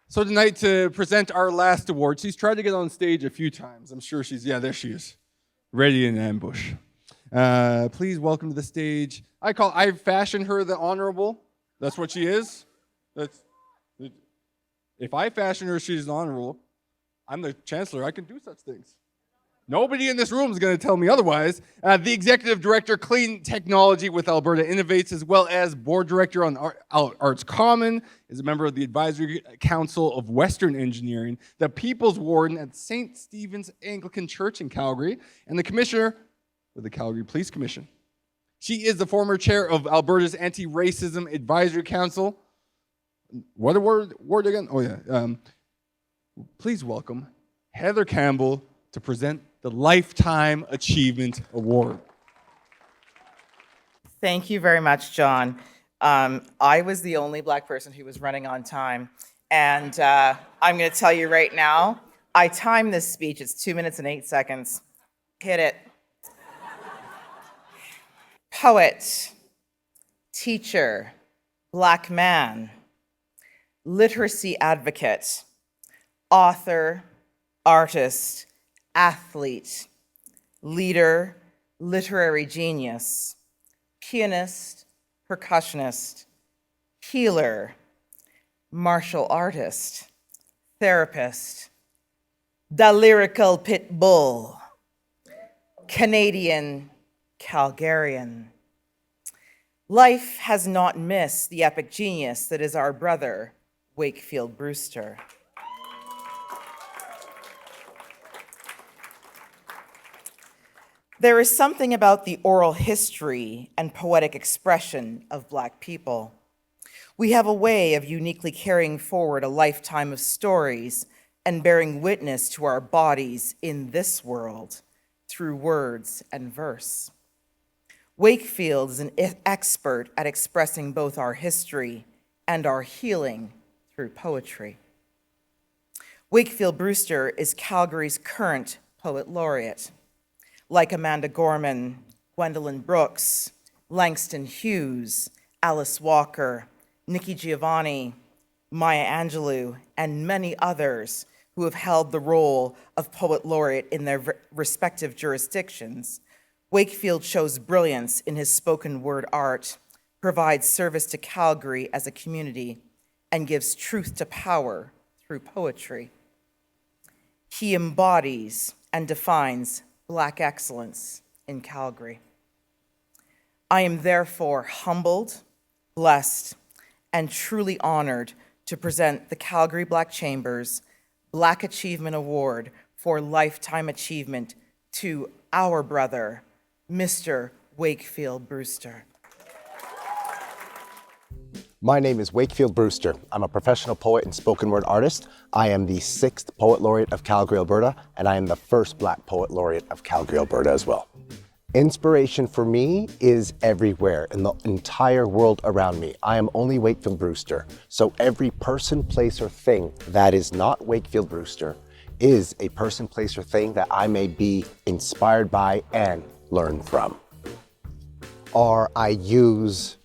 So tonight to present our last award, she's tried to get on stage a few times. I'm sure there she is, ready in ambush. Please welcome to the stage. I fashioned her the honorable. That's what she is. If I fashion her, she's the honorable. I'm the chancellor. I can do such things. Nobody in this room is going to tell me otherwise. The Executive Director, Clean Technology with Alberta Innovates, as well as Board Director on Arts Common, is a member of the Advisory Council of Western Engineering, the People's Warden at St. Stephen's Anglican Church in Calgary, and the Commissioner with the Calgary Police Commission. She is the former chair of Alberta's Anti-Racism Advisory Council. What a word again? Oh, yeah. Please welcome Heather Campbell to present the Lifetime Achievement Award. Thank you very much, John. I was the only Black person who was running on time. And I'm going to tell you right now, I timed this speech. It's 2 minutes and 8 seconds. Hit it. Poet, teacher, Black man, literacy advocate, author, artist, athlete, leader, literary genius, pianist, percussionist, healer, martial artist, therapist, the lyrical pit bull, Canadian, Calgarian. Life has not missed the epic genius that is our brother, Wakefield Brewster. There is something about the oral history and poetic expression of Black people. We have a way of uniquely carrying forward a lifetime of stories and bearing witness to our bodies in this world through words and verse. Wakefield is an expert at expressing both our history and our healing through poetry. Wakefield Brewster is Calgary's current poet laureate. Like Amanda Gorman, Gwendolyn Brooks, Langston Hughes, Alice Walker, Nikki Giovanni, Maya Angelou, and many others who have held the role of poet laureate in their respective jurisdictions, Wakefield shows brilliance in his spoken word art, provides service to Calgary as a community, and gives truth to power through poetry. He embodies and defines Black excellence in Calgary. I am therefore humbled, blessed, and truly honored to present the Calgary Black Chamber's Black Achievement Award for Lifetime Achievement to our brother, Mr. Wakefield Brewster. My name is Wakefield Brewster. I'm a professional poet and spoken word artist. I am the 6th Poet Laureate of Calgary, Alberta, and I am the first Black Poet Laureate of Calgary, Alberta as well. Inspiration for me is everywhere in the entire world around me. I am only Wakefield Brewster, so every person, place, or thing that is not Wakefield Brewster is a person, place, or thing that I may be inspired by and learn from. Or I use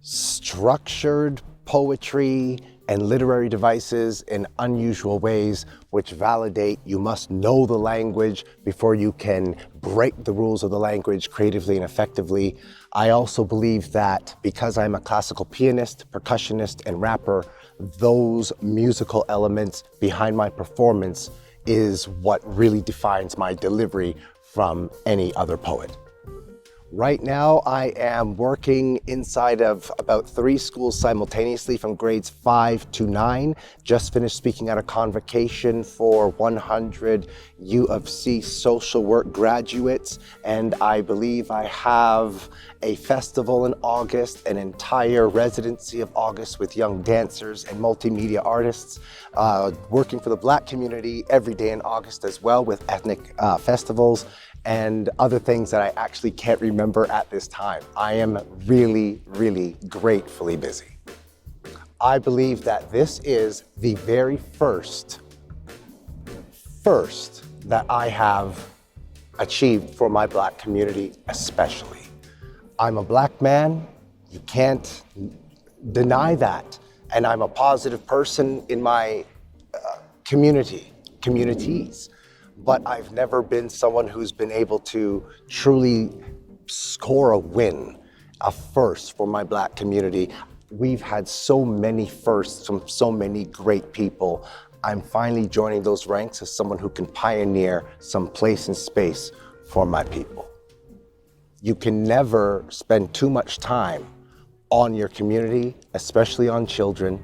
structured poetry and literary devices in unusual ways which validate you must know the language before you can break the rules of the language creatively and effectively. I also believe that because I'm a classical pianist, percussionist, and rapper, those musical elements behind my performance is what really defines my delivery from any other poet. Right now, I am working inside of about 3 schools simultaneously from grades 5 to 9. Just finished speaking at a convocation for 100 U of C social work graduates, and I believe I have a festival in August, an entire residency of August with young dancers and multimedia artists, working for the Black community every day in August as well with ethnic festivals, and other things that I actually can't remember at this time. I am really, really gratefully busy. I believe that this is the very first that I have achieved for my Black community especially. I'm a Black man, you can't deny that, and I'm a positive person in my communities. But I've never been someone who's been able to truly score a win, a first for my Black community. We've had so many firsts from so many great people. I'm finally joining those ranks as someone who can pioneer some place and space for my people. You can never spend too much time on your community, especially on children,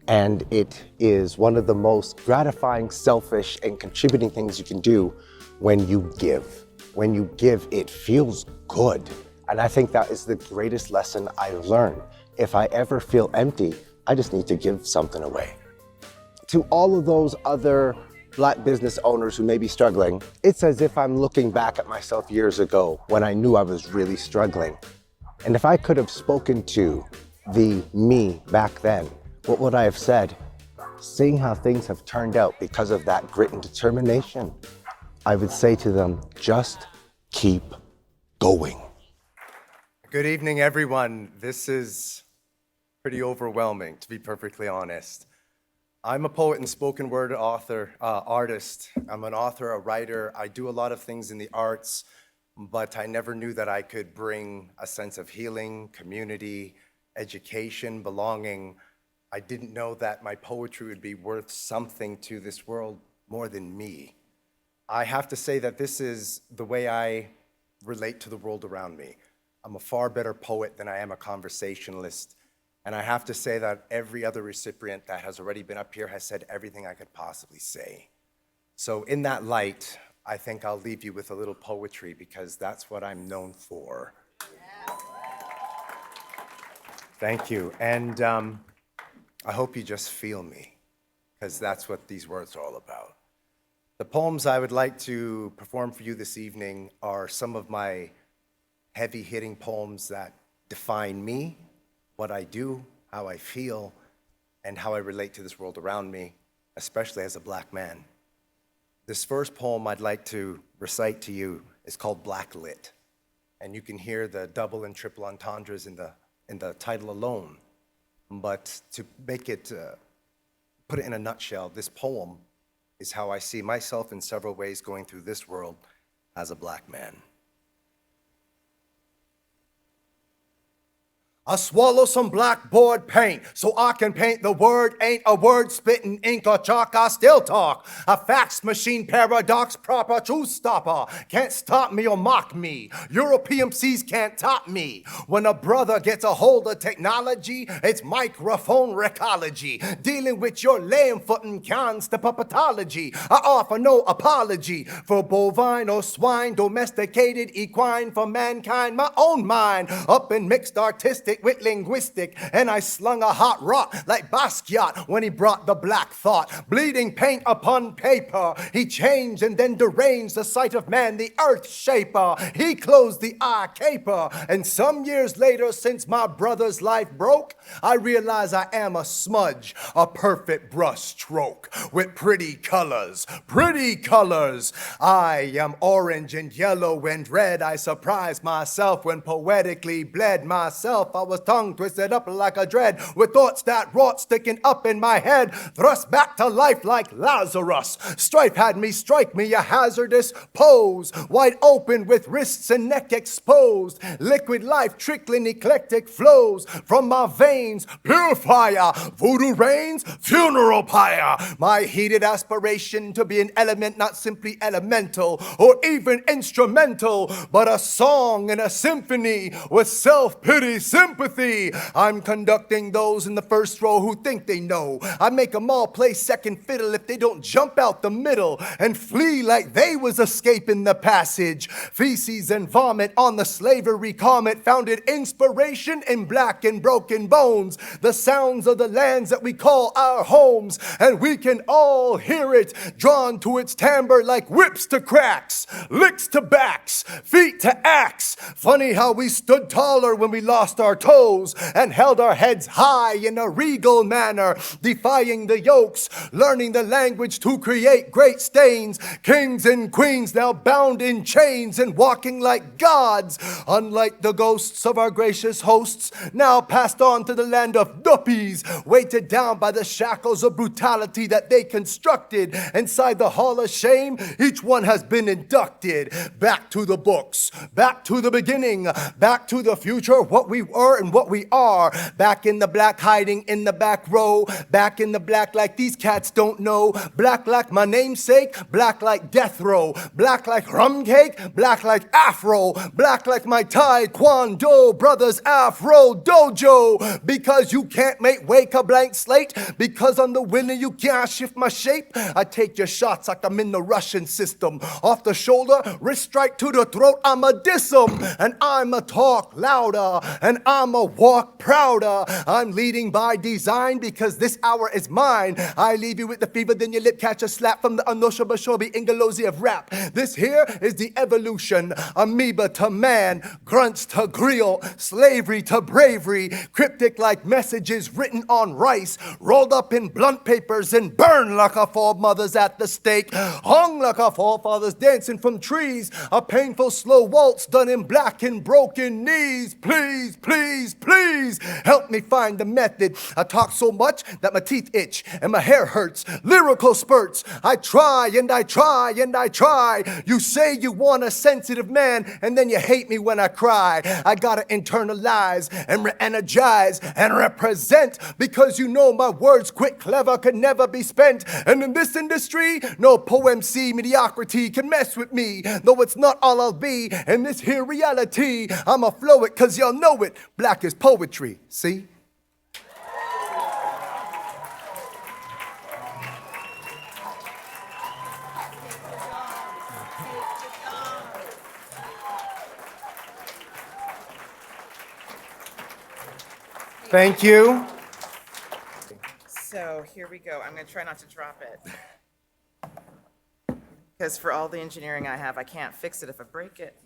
and it is one of the most gratifying, selfish, and contributing things you can do when you give. When you give, it feels good. And I think that is the greatest lesson I learned. If I ever feel empty, I just need to give something away. To all of those other Black business owners who may be struggling, it's as if I'm looking back at myself years ago when I knew I was really struggling. And if I could have spoken to the me back then, what would I have said? Seeing how things have turned out because of that grit and determination, I would say to them, just keep going. Good evening, everyone. This is pretty overwhelming, to be perfectly honest. I'm a poet and spoken word artist. I'm an author, a writer. I do a lot of things in the arts, but I never knew that I could bring a sense of healing, community, education, belonging. I didn't know that my poetry would be worth something to this world more than me. I have to say that this is the way I relate to the world around me. I'm a far better poet than I am a conversationalist. And I have to say that every other recipient that has already been up here has said everything I could possibly say. So in that light, I think I'll leave you with a little poetry because that's what I'm known for. Thank you. And I hope you just feel me, because that's what these words are all about. The poems I would like to perform for you this evening are some of my heavy-hitting poems that define me, what I do, how I feel, and how I relate to this world around me, especially as a Black man. This first poem I'd like to recite to you is called Black Lit, and you can hear the double and triple entendres in the title alone. But to make it, put it in a nutshell, this poem is how I see myself in several ways going through this world as a Black man. I swallow some blackboard paint so I can paint the word. Ain't a word spitting ink or chalk, I still talk. A fax machine paradox, proper truth stopper. Can't stop me or mock me. European MCs can't top me. When a brother gets a hold of technology, it's microphone recology. Dealing with your lame foot and constipapatology. I offer no apology for bovine or swine, domesticated equine for mankind. My own mind up in mixed artistic with linguistic, and I slung a hot rock like Basquiat when he brought the black thought. Bleeding paint upon paper, he changed and then deranged the sight of man, the earth shaper. He closed the eye caper, and some years later, since my brother's life broke, I realize I am a smudge, a perfect brush stroke with pretty colors, pretty colors. I am orange and yellow and red. I surprised myself when poetically bled myself. I was tongue twisted up like a dread with thoughts that rot sticking up in my head, thrust back to life like Lazarus. Strife had me strike me a hazardous pose, wide open with wrists and neck exposed. Liquid life trickling eclectic flows from my veins, pure fire, voodoo rains, funeral pyre. My heated aspiration to be an element, not simply elemental or even instrumental, but a song and a symphony with self-pity, sympathy. I'm conducting those in the first row who think they know. I make them all play second fiddle if they don't jump out the middle and flee like they was escaping the passage. Feces and vomit on the slavery comet founded inspiration in black and broken bones. The sounds of the lands that we call our homes, and we can all hear it, drawn to its timbre like whips to cracks, licks to backs, feet to axe. Funny how we stood taller when we lost our toes and held our heads high in a regal manner, defying the yokes, learning the language to create great stains. Kings and queens now bound in chains and walking like gods, unlike the ghosts of our gracious hosts, now passed on to the land of duppies, weighted down by the shackles of brutality that they constructed. Inside the hall of shame, each one has been inducted back to the books, back to the beginning, back to the future, what we were and what we are. Back in the black, hiding in the back row, back in the black like these cats don't know. Black like my namesake, black like death row, black like rum cake, black like afro, black like my Taekwondo brothers afro dojo. Because you can't make wake a blank slate, because on the winner you can't shift my shape. I take your shots like I'm in the Russian system. Off the shoulder, wrist strike to the throat, I'ma diss 'em. And I'ma talk louder, and I'ma walk prouder. I'm leading by design because this hour is mine. I leave you with the fever, then your lip catch a slap from the Anosha Bashobi Ingalosi of rap. This here is the evolution, amoeba to man, grunts to grill, slavery to bravery, cryptic like messages written on rice, rolled up in blunt papers and burned like our foremothers at the stake, hung like our forefathers dancing from trees, a painful slow waltz done in black and broken knees. Please, please, please help me find the method. I talk so much that my teeth itch and my hair hurts. Lyrical spurts. I try and I try and I try. You say you want a sensitive man and then you hate me when I cry. I gotta internalize and re-energize and represent because you know my words quick, clever, can never be spent. And in this industry, no poem C mediocrity can mess with me. Though it's not all I'll be in this here reality. I'ma flow it cause y'all know it. Black is poetry, see? Thank you. So here we go. I'm going to try not to drop it. Because for all the engineering I have, I can't fix it if I break it.